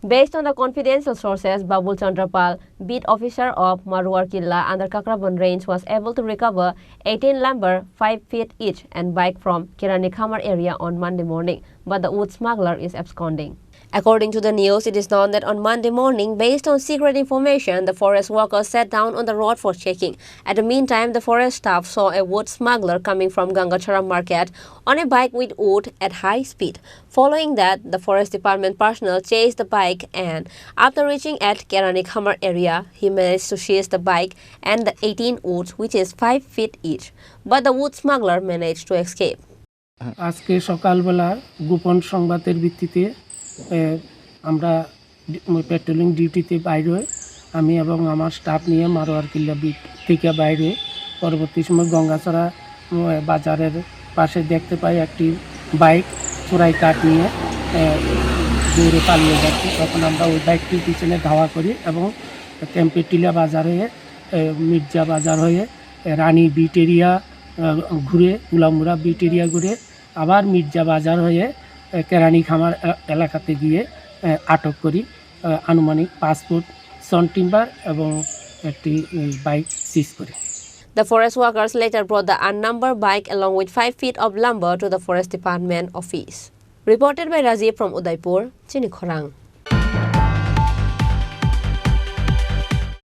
Based on the confidential sources, Babul Chandrapal, beat officer of Marwar Killa under Kakraban range, was able to recover 18 lumber 5 feet each and bike from Kirani Khamar area on Monday morning, but the wood smuggler is absconding. According to the news, it is known that on Monday morning, based on secret information, the forest workers sat down on the road for checking. At the meantime, the forest staff saw a wood smuggler coming from Gangachara market on a bike with wood at high speed. Following that, the forest department personnel chased the bike, and after reaching at Kirani Khamar area, he managed to seize the bike and the 18 woods, which is 5 feet each. But the wood smuggler managed to escape. আজকে সকালবেলা গোপন সংবাদের ভিত্তিতে আমরা patrolling ডিউটিতে বাইরে হই আমি এবং আমার স্টাফ নিয়ে মারোয়ার কিল্লা বিট থেকে বাইরে পরবর্তী সময় গঙ্গাচড়া বাজারের পাশে দেখতে পাই একটি বাইক চোরাই কাঠ নিয়ে দৌড়ে পালিয়ে যাচ্ছে। তখন আমরা ওই বাইকটির পিছনে ধাওয়া করি এবং টেম্পেটিলা বাজার হয়ে মির্জা বাজার হয়ে রানী বিট এরিয়া ঘুরে উলামুরা বিট এরিয়া ঘুরে আবার মির্জা বাজার হয়ে কেরানি খামার এলাকাতে গিয়ে আটক করি। আনুমানিক 5 ফুট সন টিম্বার এবং একটি বাইক সিজ করি। The forest workers later brought the unnumbered bike along with 5 feet of lumber to the forest department office. Reported by Rajiv from Udaipur, Chini Khorang.